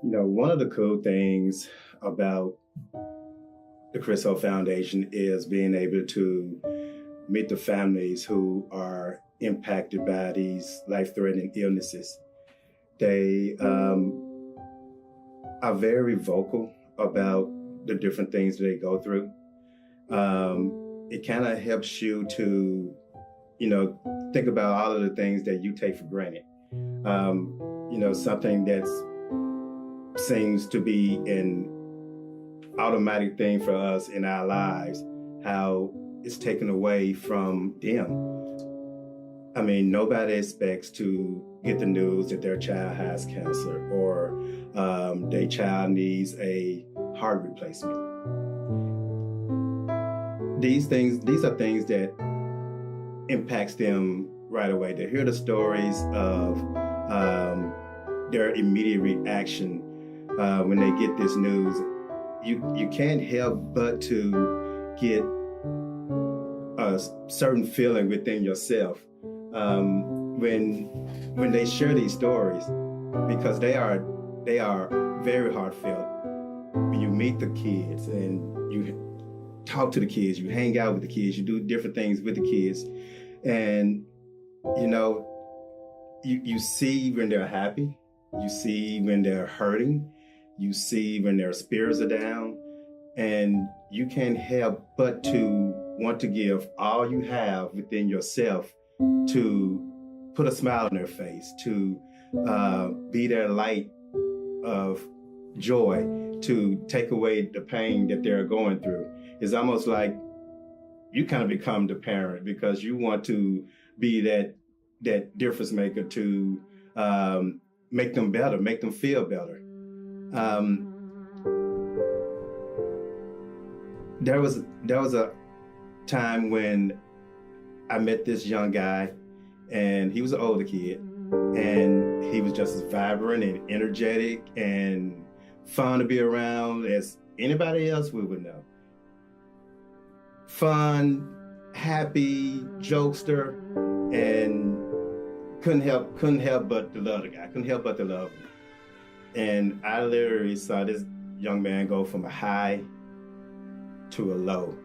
One of the cool things about the Chris Ho Foundation is being able to meet the families who are impacted by these life-threatening illnesses. They are very vocal about the different things that they go through. It kind of helps you to, think about all of the things that you take for granted. Something that seems to be an automatic thing for us in our lives, how it's taken away from them. I mean, nobody expects to get the news that their child has cancer or their child needs a heart replacement. These are things that impacts them right away. They hear the stories of their immediate reaction when they get this news. You can't help but to get a certain feeling within yourself when they share these stories, because they are very heartfelt. When you meet the kids and you talk to the kids, you hang out with the kids, you do different things with the kids, and you see when they're happy, you see when they're hurting, you see when their spirits are down, and you can't help but to want to give all you have within yourself to put a smile on their face, to be their light of joy, to take away the pain that they're going through. It's almost like you kind of become the parent because you want to be that difference maker to make them better, make them feel better. There was a time when I met this young guy, and he was an older kid, and he was just as vibrant and energetic and fun to be around as anybody else we would know. Fun, happy, jokester, and couldn't help but to love the guy. Couldn't help but to love him. And I literally saw this young man go from a high to a low,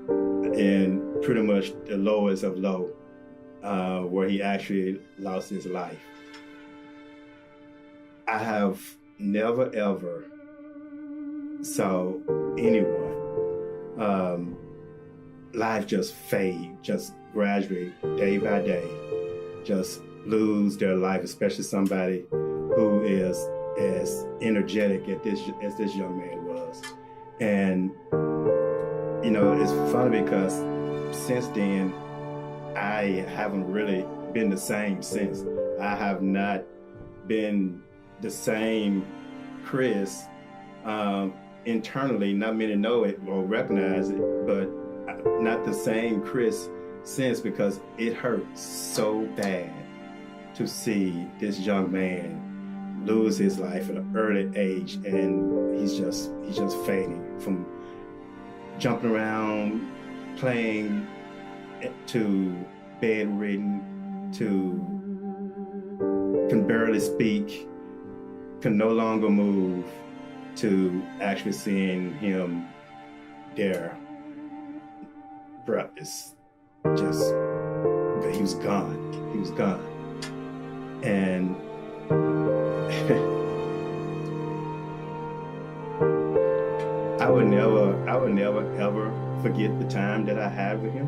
and pretty much the lowest of low, where he actually lost his life. I have never ever saw anyone life just fade, just gradually, day by day, just lose their life, especially somebody who is as energetic as this young man was. And it's funny because since then, I haven't really been the same since. I have not been the same Chris internally. Not many know it or recognize it, but not the same Chris since, because it hurts so bad to see this young man lose his life at an early age, and he's just fading from jumping around, playing, to bedridden, to can barely speak, can no longer move, to actually seeing him there. Bruh, it's just, he was gone. He was gone. And I would never ever forget the time that I had with him,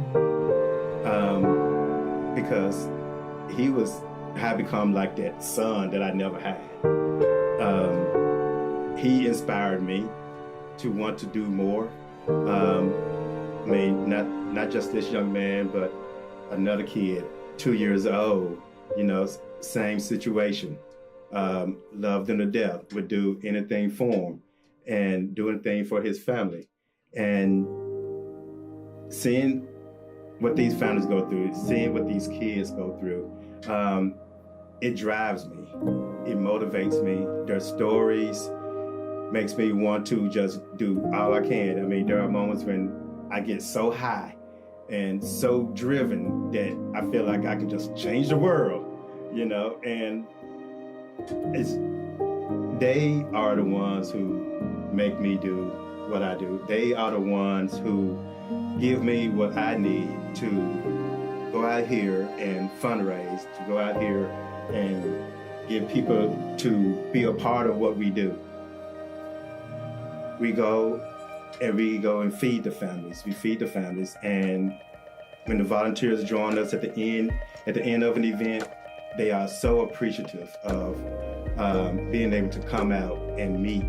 because he had become like that son that I never had. He inspired me to want to do more. I mean, not just this young man, but another kid, 2 years old, same situation. Loved him to death, would do anything for him and do anything for his family. And seeing what these families go through, seeing what these kids go through, it drives me. It motivates me. Their stories makes me want to just do all I can. I mean, there are moments when I get so high and so driven that I feel like I can just change the world, and it's they are the ones who make me do what I do. They are the ones who give me what I need to go out here and fundraise, to go out here and get people to be a part of what we do. We go and feed the families. We feed the families, and when the volunteers join us at the end of an event, they are so appreciative of being able to come out and meet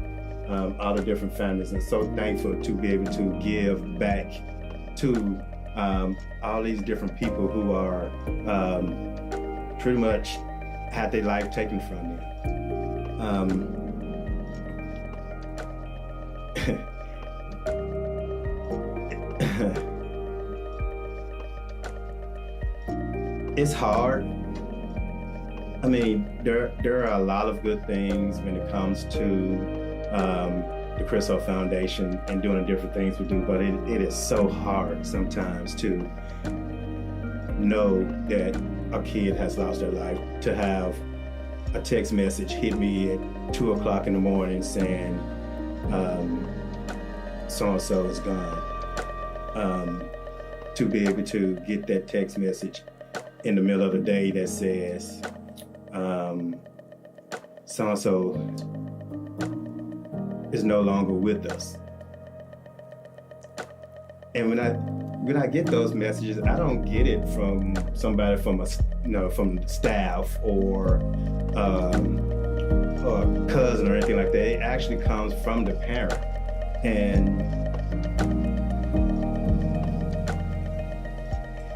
all the different families, and so thankful to be able to give back to all these different people who are pretty much had their life taken from them. It's hard. I mean, there are a lot of good things when it comes to the Chris O Foundation and doing the different things we do, but it is so hard sometimes to know that a kid has lost their life, to have a text message hit me at 2 o'clock in the morning saying so-and-so is gone. To be able to get that text message in the middle of the day that says so-and-so is no longer with us. And when I get those messages, I don't get it from somebody from from staff or a cousin or anything like that. It actually comes from the parent. And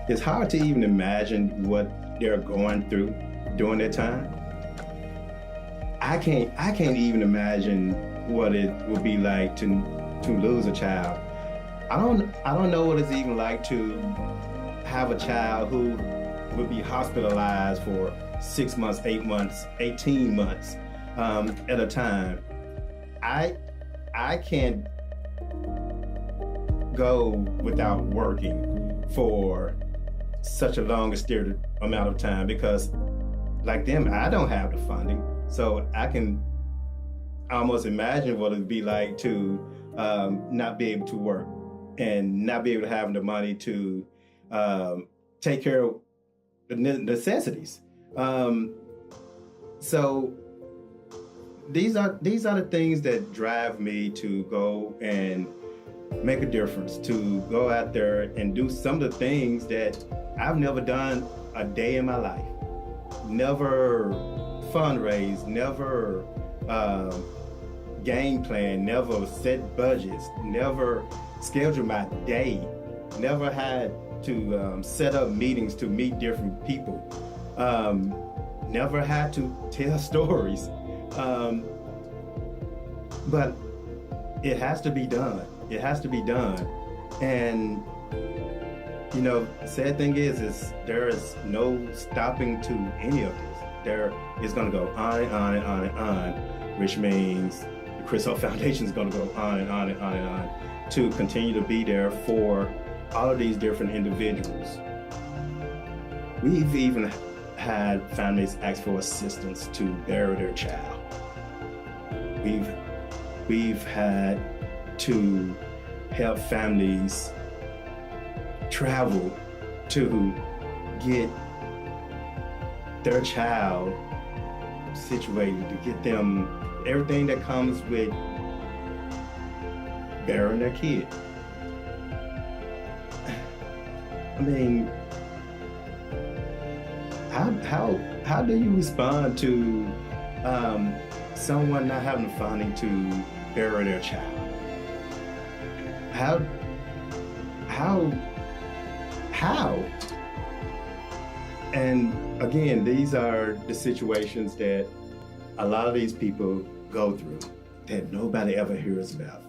it's hard to even imagine what they're going through during that time. I can't even imagine what it would be like to lose a child. I don't know what it's even like to have a child who would be hospitalized for 6 months, 8 months, 18 months at a time. I can't go without working for such a long extended amount of time because, like them, I don't have the funding. So I can almost imagine what it'd be like to not be able to work and not be able to have the money to take care of the necessities. So these are the things that drive me to go and make a difference, to go out there and do some of the things that I've never done a day in my life. Never fundraise, never game plan, never set budgets, never schedule my day, never had to set up meetings to meet different people, never had to tell stories. But it has to be done. It has to be done. And the sad thing is there is no stopping to any of this. There is going to go on and on and on and on, which means the Chris O Foundation is going to go on and on and on and on to continue to be there for all of these different individuals. We've even had families ask for assistance to bury their child. We've had to help families travel to get their child situated, to get them everything that comes with burying their kid. I mean, how do you respond to someone not having the funding to bury their child? How? And again, these are the situations that a lot of these people go through that nobody ever hears about.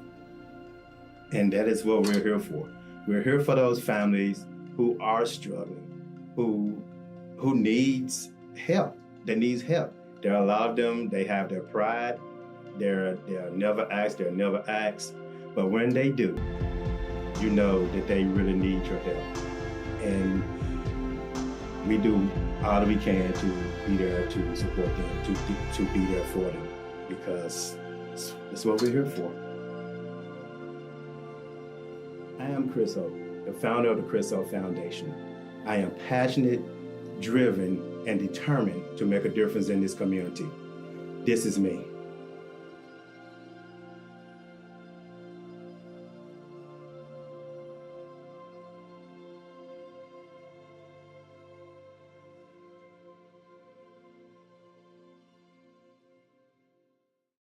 And that is what we're here for. We're here for those families who are struggling, who needs help. That needs help. There are a lot of them, they have their pride. They're never asked, but when they do, you know that they really need your help. And we do all that we can to be there to support them, to be there for them. because that's what we're here for. I am Chris Hope, the founder of the Chris Hope Foundation. I am passionate, driven, and determined to make a difference in this community. This is me.